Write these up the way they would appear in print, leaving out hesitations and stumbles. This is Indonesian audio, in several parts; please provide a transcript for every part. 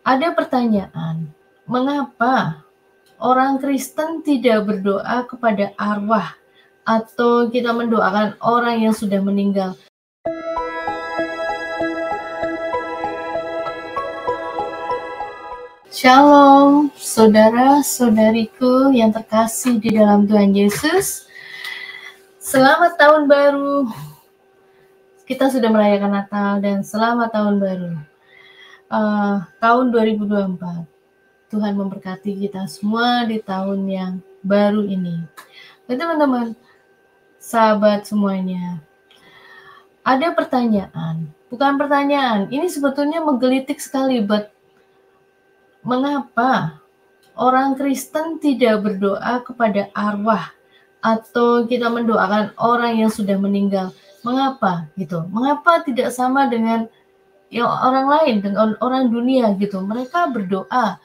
Ada pertanyaan, mengapa orang Kristen tidak berdoa kepada arwah atau kita mendoakan orang yang sudah meninggal? Shalom, saudara-saudariku yang terkasih di dalam Tuhan Yesus. Selamat tahun baru. Kita sudah merayakan Natal dan selamat tahun baru. Tahun 2024. Tuhan memberkati kita semua di tahun yang baru ini. Teman-teman, sahabat semuanya, ada pertanyaan. Bukan pertanyaan, ini sebetulnya menggelitik sekali, mengapa orang Kristen tidak berdoa kepada arwah atau kita mendoakan orang yang sudah meninggal? Mengapa gitu? Mengapa tidak sama dengan yang orang lain, dengan orang dunia gitu? Mereka berdoa,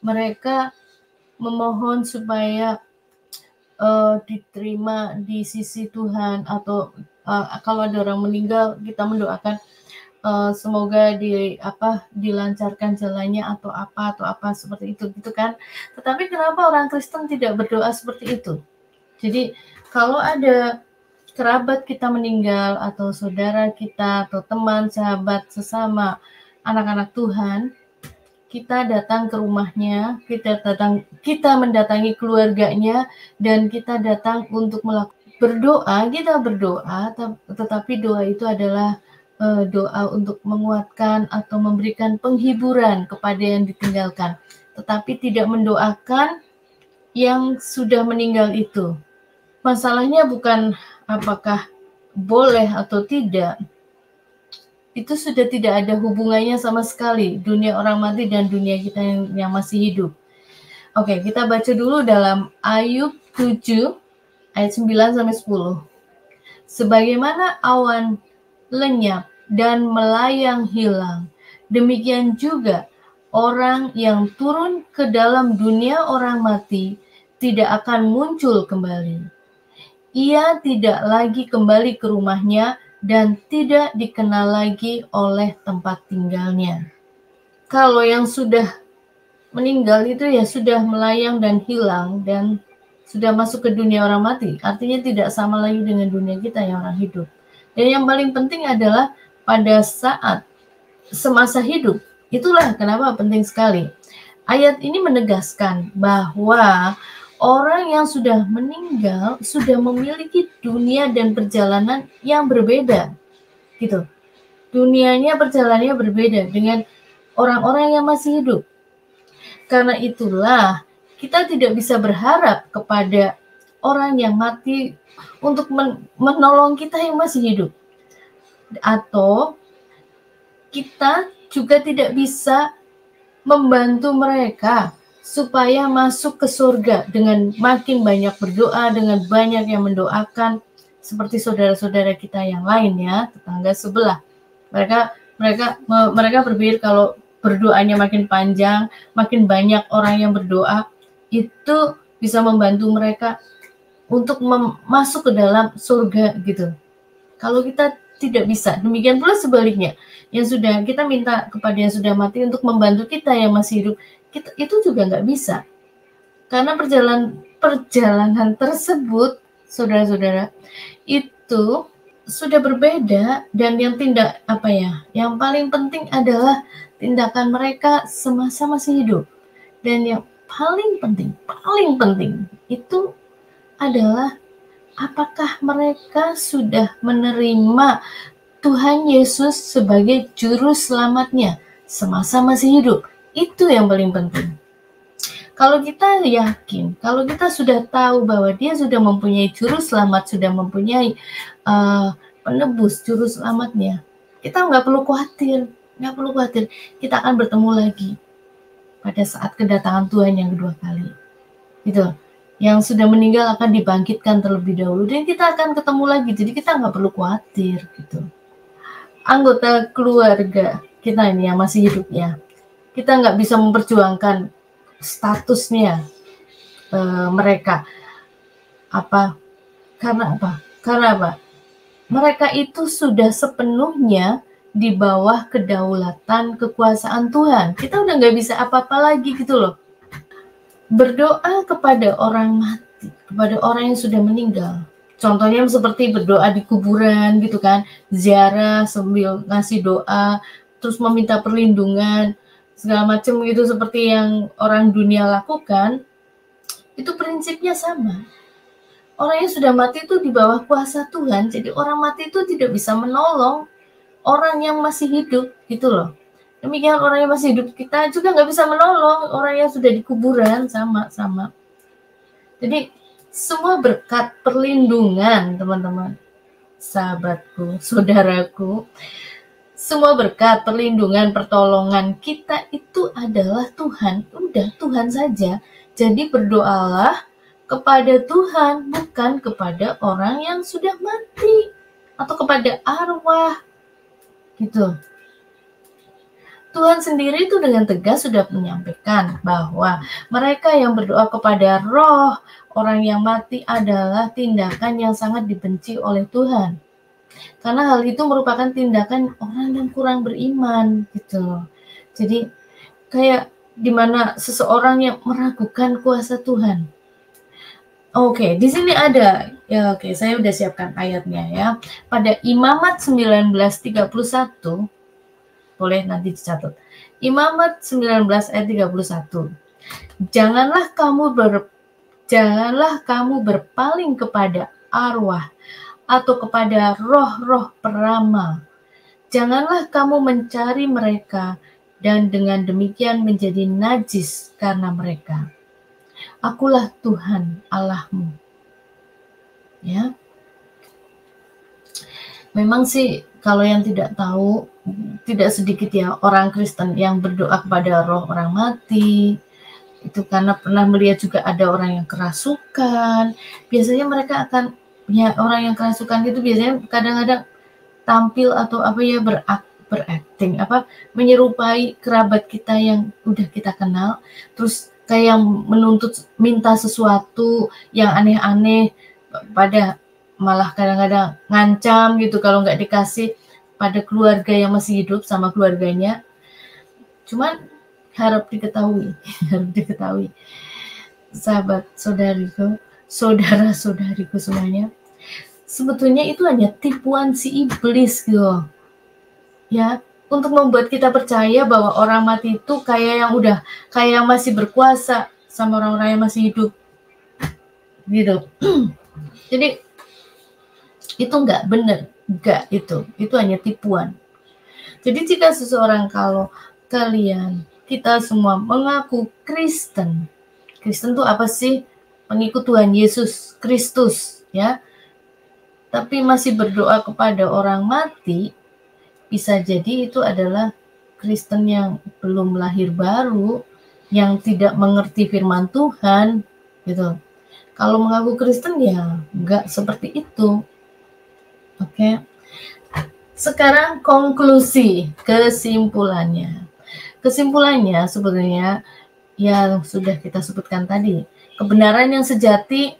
mereka memohon supaya diterima di sisi Tuhan, atau kalau ada orang meninggal kita mendoakan semoga dilancarkan jalannya atau apa seperti itu gitu kan. Tetapi kenapa orang Kristen tidak berdoa seperti itu? Jadi kalau ada kerabat kita meninggal atau saudara kita atau teman, sahabat, sesama anak-anak Tuhan, kita datang ke rumahnya, kita mendatangi keluarganya, dan kita datang untuk berdoa. Kita berdoa, tetapi doa itu adalah doa untuk menguatkan atau memberikan penghiburan kepada yang ditinggalkan, tetapi tidak mendoakan yang sudah meninggal itu. Masalahnya bukan apakah boleh atau tidak, itu sudah tidak ada hubungannya sama sekali, dunia orang mati dan dunia kita yang masih hidup. Oke, kita baca dulu dalam Ayub 7 ayat 9-10. Sebagaimana awan lenyap dan melayang hilang, demikian juga orang yang turun ke dalam dunia orang mati tidak akan muncul kembali. Ia tidak lagi kembali ke rumahnya dan tidak dikenal lagi oleh tempat tinggalnya. Kalau yang sudah meninggal itu ya sudah melayang dan hilang dan sudah masuk ke dunia orang mati, artinya tidak sama lagi dengan dunia kita yang orang hidup. Dan yang paling penting adalah pada saat semasa hidup, itulah kenapa penting sekali. Ayat ini menegaskan bahwa orang yang sudah meninggal sudah memiliki dunia dan perjalanan yang berbeda, gitu. Dunianya, perjalanannya berbeda dengan orang-orang yang masih hidup. Karena itulah kita tidak bisa berharap kepada orang yang mati untuk menolong kita yang masih hidup. Atau kita juga tidak bisa membantu mereka supaya masuk ke surga dengan makin banyak berdoa, dengan banyak yang mendoakan, seperti saudara-saudara kita yang lain ya, tetangga sebelah. Mereka berpikir kalau berdoanya makin panjang, makin banyak orang yang berdoa, itu bisa membantu mereka untuk masuk ke dalam surga gitu. Kalau kita tidak bisa, demikian pula sebaliknya, yang sudah kita minta kepada yang sudah mati untuk membantu kita yang masih hidup, itu juga nggak bisa. Karena perjalanan tersebut, saudara-saudara, itu sudah berbeda, dan yang paling penting adalah tindakan mereka semasa masih hidup. Dan yang paling penting itu adalah apakah mereka sudah menerima Tuhan Yesus sebagai juru selamatnya semasa masih hidup. Itu yang paling penting. Kalau kita yakin, kalau kita sudah tahu bahwa dia sudah mempunyai juru selamat, sudah mempunyai penebus juru selamatnya, kita nggak perlu khawatir. Kita akan bertemu lagi pada saat kedatangan Tuhan yang kedua kali. Gitu. Yang sudah meninggal akan dibangkitkan terlebih dahulu, dan kita akan ketemu lagi. Jadi kita nggak perlu khawatir gitu. Anggota keluarga kita ini yang masih hidup ya, kita nggak bisa memperjuangkan statusnya mereka. Karena apa? Mereka itu sudah sepenuhnya di bawah kedaulatan kekuasaan Tuhan. Kita udah nggak bisa apa-apa lagi gitu loh. Berdoa kepada orang mati, kepada orang yang sudah meninggal. Contohnya seperti berdoa di kuburan gitu kan, ziarah sambil ngasih doa, terus meminta perlindungan, segala macam gitu seperti yang orang dunia lakukan, itu prinsipnya sama. Orang yang sudah mati itu di bawah kuasa Tuhan, jadi orang mati itu tidak bisa menolong orang yang masih hidup gitu loh. Demikian orang yang masih hidup kita juga nggak bisa menolong orang yang sudah di kuburan, sama-sama. Jadi semua berkat perlindungan teman-teman, sahabatku, saudaraku, semua berkat perlindungan, pertolongan kita itu adalah Tuhan. Udah Tuhan saja. Jadi berdoalah kepada Tuhan, bukan kepada orang yang sudah mati atau kepada arwah gitu. Tuhan sendiri itu dengan tegas sudah menyampaikan bahwa mereka yang berdoa kepada roh orang yang mati adalah tindakan yang sangat dibenci oleh Tuhan. Karena hal itu merupakan tindakan orang yang kurang beriman gitu. Jadi kayak dimana seseorang yang meragukan kuasa Tuhan. Oke, di sini ada ya, oke, saya udah siapkan ayatnya ya. Pada Imamat 19:31, boleh nanti dicatat. Imamat 19 ayat 31. Janganlah kamu berpaling kepada arwah atau kepada roh-roh peramal. Janganlah kamu mencari mereka dan dengan demikian menjadi najis karena mereka. Akulah Tuhan Allahmu. Ya. Memang sih kalau yang tidak tahu, tidak sedikit ya orang Kristen yang berdoa kepada roh orang mati. Itu karena pernah melihat juga ada orang yang kerasukan. Biasanya mereka akan, ya orang yang kerasukan itu biasanya kadang-kadang tampil atau apa ya berakting, menyerupai kerabat kita yang udah kita kenal. Terus kayak menuntut minta sesuatu yang aneh-aneh, pada malah kadang-kadang ngancam gitu kalau nggak dikasih pada keluarga yang masih hidup sama keluarganya. Cuman harap diketahui sahabat saudariku, saudara-saudariku semuanya, sebetulnya itu hanya tipuan si iblis gitu ya, untuk membuat kita percaya bahwa orang mati itu kayak yang masih berkuasa sama orang-orang yang masih hidup gitu. Jadi itu nggak benar, nggak, itu hanya tipuan. Jadi jika seseorang, kalau kita semua mengaku Kristen itu apa sih? Pengikut Tuhan Yesus Kristus ya, tapi masih berdoa kepada orang mati, bisa jadi itu adalah Kristen yang belum lahir baru, yang tidak mengerti firman Tuhan gitu. Kalau mengaku Kristen ya nggak seperti itu. Oke. Sekarang konklusi, kesimpulannya sebenarnya yang sudah kita sebutkan tadi. Kebenaran yang sejati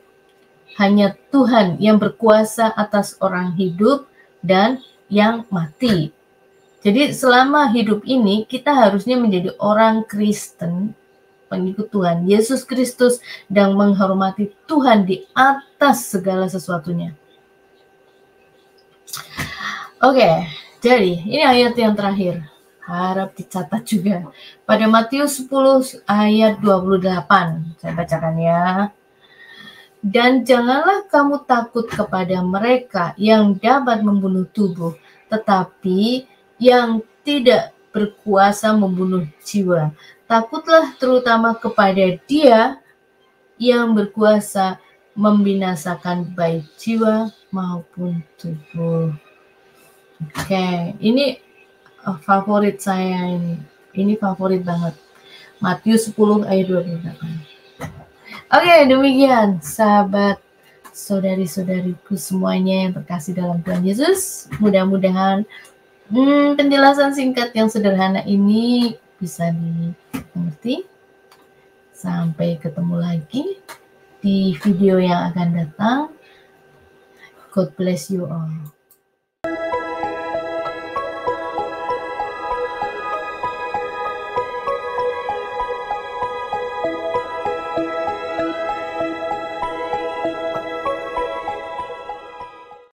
hanya Tuhan yang berkuasa atas orang hidup dan yang mati. Jadi selama hidup ini kita harusnya menjadi orang Kristen, pengikut Tuhan Yesus Kristus, dan menghormati Tuhan di atas segala sesuatunya. Oke, jadi ini ayat yang terakhir. Harap dicatat juga. Pada Matius 10 ayat 28. Saya bacakan ya. Dan janganlah kamu takut kepada mereka yang dapat membunuh tubuh, tetapi yang tidak berkuasa membunuh jiwa. Takutlah terutama kepada Dia yang berkuasa membinasakan baik jiwa maupun tubuh. Oke, ini favorit saya ini. Ini favorit banget. Matius 10 ayat 28. Oke, demikian sahabat saudari-saudariku semuanya yang terkasih dalam Tuhan Yesus. Mudah-mudahan penjelasan singkat yang sederhana ini bisa dimengerti. Sampai ketemu lagi di video yang akan datang. God bless you all.